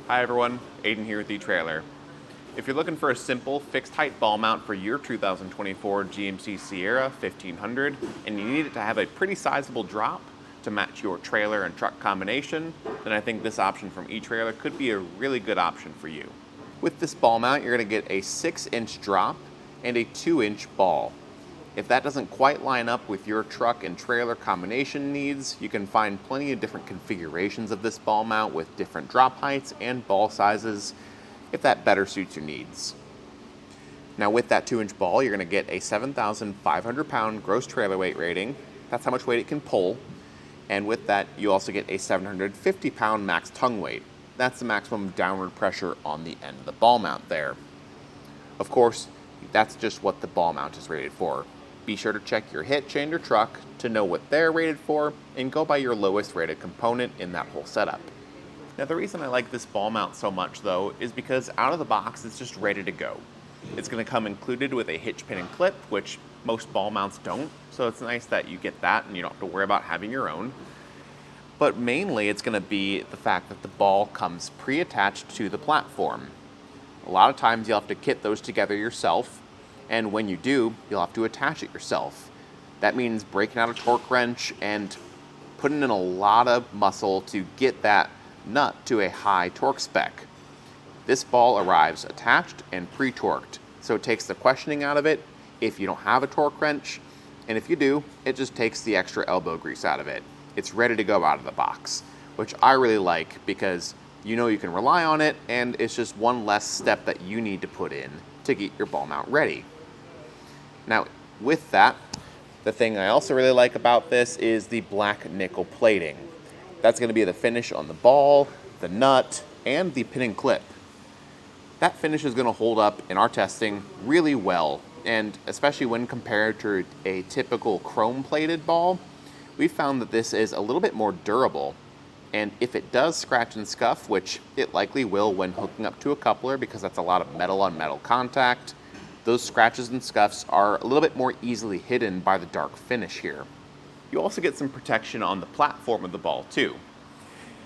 Hi everyone, Aiden here with Etrailer. If you're looking for a simple fixed height ball mount for your 2024 GMC Sierra 1500 and you need it to have a pretty sizable drop to match your trailer and truck combination, then I think this option from Etrailer could be a really good option for you. With this ball mount, you're going to get a 6-inch drop and a 2-inch ball. If that doesn't quite line up with your truck and trailer combination needs, you can find plenty of different configurations of this ball mount with different drop heights and ball sizes if that better suits your needs. Now with that 2-inch ball, you're going to get a 7,500 pound gross trailer weight rating. That's how much weight it can pull. And with that, you also get a 750 pound max tongue weight. That's the maximum downward pressure on the end of the ball mount there. Of course, that's just what the ball mount is rated for. Be sure to check your hitch and your truck to know what they're rated for and go by your lowest rated component in that whole setup. Now the reason I like this ball mount so much though is because out of the box it's just ready to go. It's going to come included with a hitch pin and clip, which most ball mounts don't, so it's nice that you get that and you don't have to worry about having your own. But mainly it's going to be the fact that the ball comes pre-attached to the platform. A lot of times you'll have to kit those together yourself, and when you do, you'll have to attach it yourself. That means breaking out a torque wrench and putting in a lot of muscle to get that nut to a high torque spec. This ball arrives attached and pre-torqued, so it takes the questioning out of it if you don't have a torque wrench, and if you do, it just takes the extra elbow grease out of it. It's ready to go out of the box, which I really like because you know you can rely on it, and it's just one less step that you need to put in to get your ball mount ready. Now, with that, the thing I also really like about this is the black nickel plating. That's going to be the finish on the ball, the nut, and the pin and clip. That finish is going to hold up in our testing really well, and especially when compared to a typical chrome-plated ball, we found that this is a little bit more durable. And if it does scratch and scuff, which it likely will when hooking up to a coupler because that's a lot of metal on metal contact, those scratches and scuffs are a little bit more easily hidden by the dark finish here. You also get some protection on the platform of the ball too.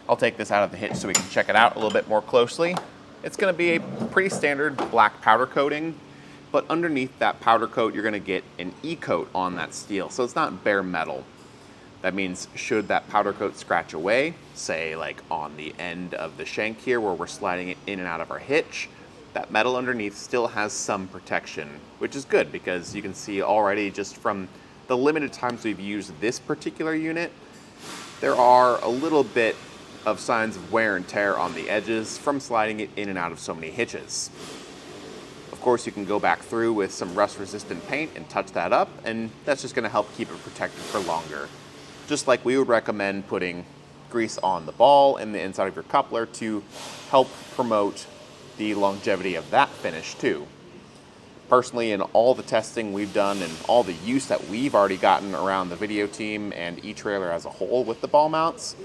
I'll take this out of the hitch so we can check it out a little bit more closely. It's going to be a pretty standard black powder coating, but underneath that powder coat you're going to get an E-coat on that steel, so it's not bare metal. That means should that powder coat scratch away, say like on the end of the shank here where we're sliding it in and out of our hitch, that metal underneath still has some protection, which is good because you can see already just from the limited times we've used this particular unit, there are a little bit of signs of wear and tear on the edges from sliding it in and out of so many hitches. Of course, you can go back through with some rust-resistant paint and touch that up, and that's just going to help keep it protected for longer. Just like we would recommend putting grease on the ball and the inside of your coupler to help promote the longevity of that finish too. Personally, in all the testing we've done and all the use that we've already gotten around the video team and Etrailer as a whole with the ball mounts,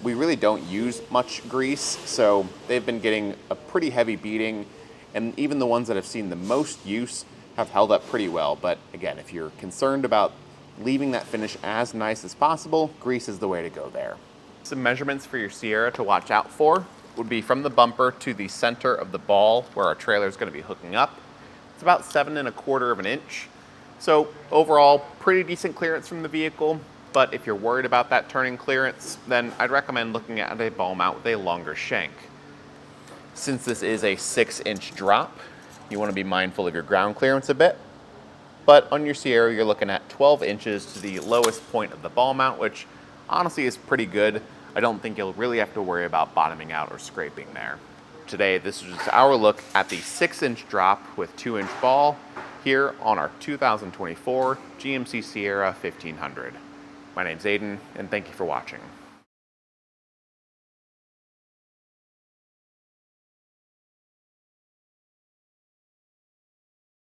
we really don't use much grease, so they've been getting a pretty heavy beating, and even the ones that have seen the most use have held up pretty well. But again, if you're concerned about leaving that finish as nice as possible, grease is the way to go there. Some measurements for your Sierra to watch out for would be from the bumper to the center of the ball where our trailer is going to be hooking up. It's about 7 1/4 of an inch. So overall, pretty decent clearance from the vehicle, but if you're worried about that turning clearance, then I'd recommend looking at a ball mount with a longer shank. Since this is a 6-inch drop, you want to be mindful of your ground clearance a bit. But on your Sierra, you're looking at 12 inches to the lowest point of the ball mount, which honestly is pretty good. I don't think you'll really have to worry about bottoming out or scraping there. Today, this is just our look at the 6-inch drop with 2-inch ball here on our 2024 GMC Sierra 1500. My name's Aiden, and thank you for watching.